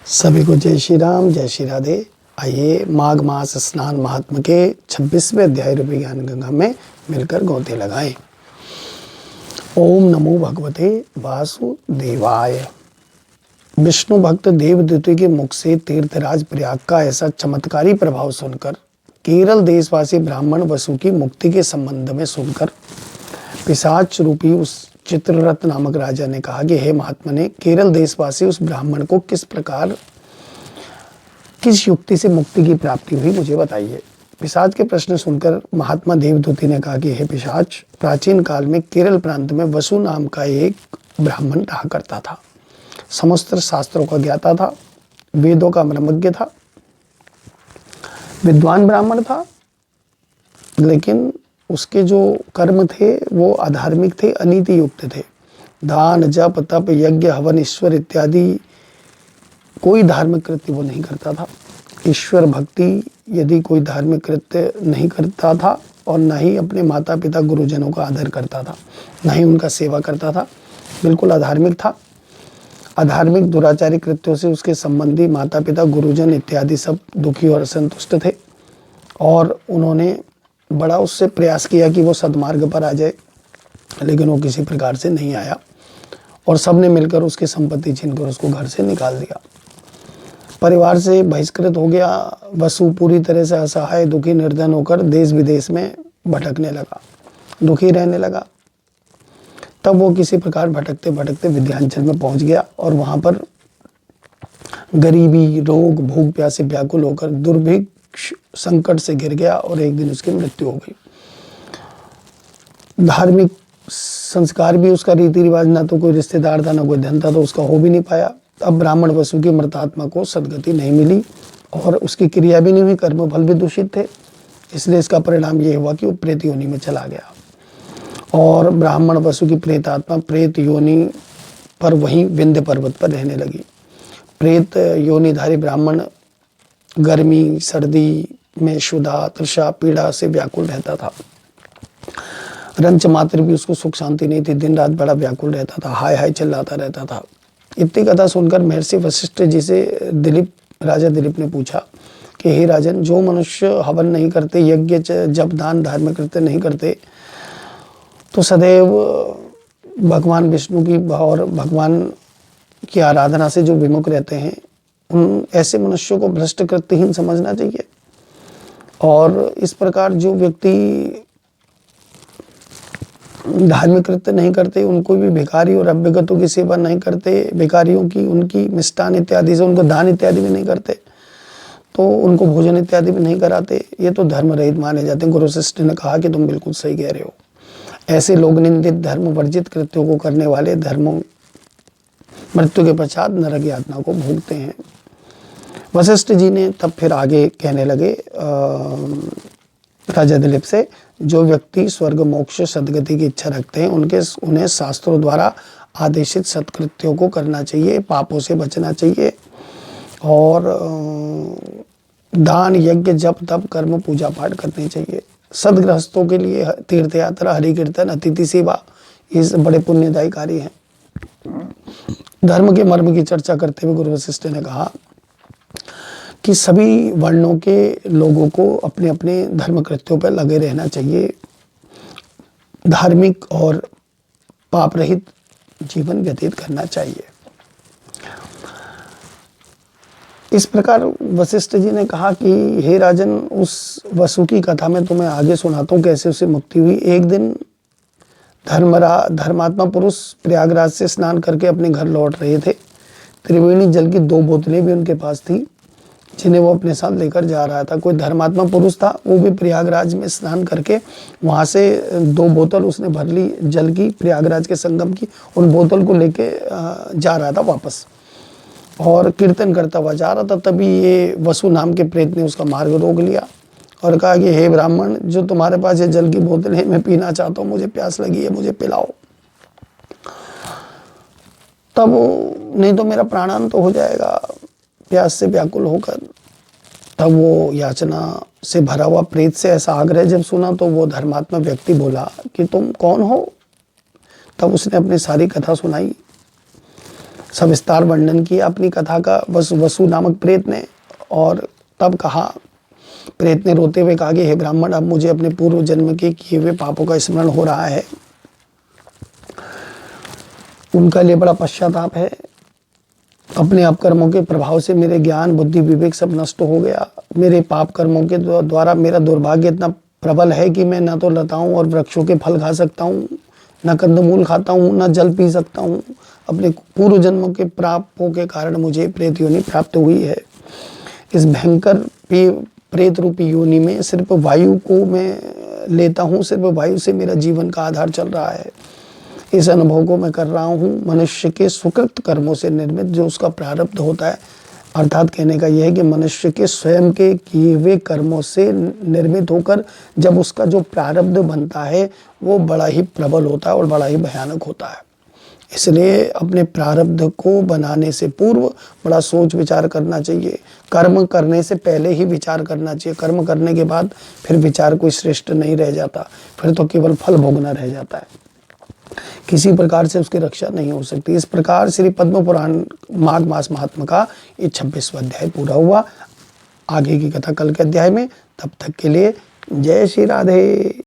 सभी को जय श्री राम, जय श्री राधे। आइए माघ मास स्नान महात्म के 26वें अध्याय रूपी ज्ञान गंगा में मिलकर गोते लगाएं। ओम नमो भगवते वासुदेवाय। विष्णु भक्त देवदूती के मुख से तीर्थराज प्रयाग का ऐसा चमत्कारी प्रभाव सुनकर केरल देशवासी ब्राह्मण वसु की मुक्ति के संबंध में सुनकर पिशाच रूपी उस चित्ररथ नामक राजा ने कहा कि हे महात्मा ने, केरल देशवासी उस ब्राह्मण को किस प्रकार किस युक्ति से मुक्ति की प्राप्ति हुई, मुझे बताइए। पिशाच के प्रश्न सुनकर महात्मा देवदूती ने कहा कि हे पिशाच, प्राचीन काल में केरल प्रांत में वसु नाम का एक ब्राह्मण रहा करता था। समस्त शास्त्रों का ज्ञाता था, वेदों का मर्मज्ञ था, विद्वान ब्राह्मण था, लेकिन उसके जो कर्म थे वो अधार्मिक थे, अनीति युक्त थे। दान, जप, तप, यज्ञ, हवन, ईश्वर इत्यादि कोई धार्मिक कृत्य वो नहीं करता था। ईश्वर भक्ति यदि कोई धार्मिक कृत्य नहीं करता था और न ही अपने माता पिता गुरुजनों का आदर करता था, न ही उनका सेवा करता था, बिल्कुल अधार्मिक था। अधार्मिक दुराचारी कृत्यों से उसके संबंधी माता पिता गुरुजन इत्यादि सब दुखी और असंतुष्ट थे और उन्होंने बड़ा उससे प्रयास किया कि वो सद्मार्ग पर आ जाए, लेकिन वो किसी प्रकार से नहीं आया और सबने मिलकर उसकी संपत्ति छीनकर उसको घर से निकाल दिया। परिवार से बहिष्कृत हो गया। वसु पूरी तरह से असहाय, दुखी, निर्धन होकर देश विदेश में भटकने लगा, दुखी रहने लगा। तब वो किसी प्रकार भटकते भटकते विंध्याचल में पहुंच गया और वहां पर गरीबी, रोग, भूख प्यास से व्याकुल होकर दुर्भिक्ष संकट से घिर गया और एक दिन उसकी मृत्यु हो गई। धार्मिक संस्कार भी उसका रीति रिवाज, ना तो कोई रिश्तेदार था ना कोई धन था, तो उसका हो भी नहीं पाया। अब ब्राह्मण वसु की मृतात्मा को सदगति नहीं मिली और उसकी क्रिया भी नहीं हुई, कर्म फल भी दूषित थे। इसलिए इसका परिणाम ये हुआ कि वो प्रेत योनि में चला गया और ब्राह्मण वसु की प्रेतात्मा प्रेत योनि पर वहीं विंध्य पर्वत पर रहने लगी। प्रेत योनिधारी ब्राह्मण गर्मी सर्दी में क्षुधा, तृषा, पीड़ा से व्याकुल रहता था। रंच मात्र भी उसको सुख शांति नहीं थी, दिन रात बड़ा व्याकुल रहता था, हाय हाय चिल्लाता रहता था। इतनी कथा सुनकर महर्षि वशिष्ठ जी से राजा दिलीप ने पूछा कि हे राजन, जो मनुष्य हवन नहीं करते, यज्ञ, जप, दान, धार्मिक कृत्य नहीं करते, तो सदैव भगवान विष्णु की और भगवान की आराधना से जो विमुख रहते हैं, उन ऐसे मनुष्यों को भ्रष्ट कृत्यहीन समझना चाहिए। और इस प्रकार जो व्यक्ति धार्मिक कृत्य नहीं करते, उनको भी भिखारी और अभ्यगतों की सेवा नहीं करते, भिखारियों की उनकी मिष्टान इत्यादि से उनको दान इत्यादि भी नहीं करते, तो उनको भोजन इत्यादि भी नहीं कराते, ये तो धर्म रहित माने जाते हैं। गुरु वशिष्ठ ने कहा कि तुम बिल्कुल सही कह रहे हो। ऐसे लोग निंदित धर्म वर्जित कृत्यों को करने वाले धर्मों मृत्यु के पश्चात नरक यातना को भोगते हैं। वशिष्ठ जी ने तब फिर आगे कहने लगे राजा दिलीप से, जो व्यक्ति स्वर्ग मोक्ष सदगति की इच्छा रखते हैं उन्हें शास्त्रों द्वारा आदेशित सत्कृत्यों को करना चाहिए, पापों से बचना चाहिए और दान, यज्ञ, जप, तप, कर्म, पूजा पाठ करनी चाहिए। सदगृहस्थों के लिए तीर्थ यात्रा, हरि कीर्तन, अतिथि सेवा, ये बड़े पुण्यदायी कार्य हैं। धर्म के मर्म की चर्चा करते हुए गुरु वशिष्ठ ने कहा कि सभी वर्णों के लोगों को अपने अपने धर्म कृत्यों पर लगे रहना चाहिए, धार्मिक और पाप रहित जीवन व्यतीत करना चाहिए। इस प्रकार वशिष्ठ जी ने कहा कि हे राजन, उस वसु की कथा में तुम्हें आगे सुनाता हूँ कैसे उसे मुक्ति हुई। एक दिन धर्मात्मा पुरुष प्रयागराज से स्नान करके अपने घर लौट रहे थे। त्रिवेणी जल की 2 बोतलें भी उनके पास थी, जिन्हें वो अपने साथ लेकर जा रहा था। कोई धर्मात्मा पुरुष था, वो भी प्रयागराज में स्नान करके वहां से 2 बोतल उसने भर ली जल की, प्रयागराज के संगम की। उन बोतल को लेके जा रहा था वापस और कीर्तन करता हुआ जा रहा था। तभी ये वसु नाम के प्रेत ने उसका मार्ग रोक लिया और कहा कि हे ब्राह्मण, जो तुम्हारे पास ये जल की बोतल है, मैं पीना चाहता हूँ, मुझे प्यास लगी है, मुझे पिलाओ। तब नहीं तो मेरा प्राणांत हो जाएगा प्यास से व्याकुल होकर। तब वो याचना से भरा हुआ प्रेत से ऐसा आग्रह जब सुना तो वो धर्मात्मा व्यक्ति बोला कि तुम कौन हो। तब उसने अपनी सारी कथा सुनाई। सविस्तार वर्णन किया अपनी कथा का वसु नामक प्रेत ने। और तब कहा, प्रेत ने रोते हुए कहा कि हे ब्राह्मण, अब मुझे अपने पूर्व जन्म के किए हुए पापों का स्मरण हो रहा है। उनका लिए बड़ा पश्चाताप है। अपने आप कर्मों के प्रभाव से मेरे ज्ञान, बुद्धि, विवेक सब नष्ट हो गया। मेरे पाप कर्मों के द्वारा मेरा दुर्भाग्य इतना प्रबल है कि मैं न तो लताओं और वृक्षों के फल खा सकता हूँ, न कंदमूल खाता हूँ, न जल पी सकता हूँ। अपने पूर्व जन्मों के पापों के कारण मुझे प्रेत योनि प्राप्त हुई है। इस भयंकर प्रेत रूपी योनि में सिर्फ वायु को मैं लेता हूँ, सिर्फ वायु से मेरा जीवन का आधार चल रहा है। इस अनुभव को मैं कर रहा हूँ मनुष्य के सुकृत कर्मों से निर्मित जो उसका प्रारब्ध होता है। अर्थात कहने का यह है कि मनुष्य के स्वयं के किए हुए कर्मों से निर्मित होकर जब उसका जो प्रारब्ध बनता है वो बड़ा ही प्रबल होता है और बड़ा ही भयानक होता है। इसलिए अपने प्रारब्ध को बनाने से पूर्व बड़ा सोच विचार करना चाहिए। कर्म करने से पहले ही विचार करना चाहिए। कर्म करने के बाद फिर विचार कोई श्रेष्ठ नहीं रह जाता, फिर तो केवल फल भोगना रह जाता है, किसी प्रकार से उसकी रक्षा नहीं हो सकती। इस प्रकार श्री पद्म पुराण माघ मास महात्मा का ये 26वां अध्याय पूरा हुआ। आगे की कथा कल के अध्याय में। तब तक के लिए जय श्री राधे।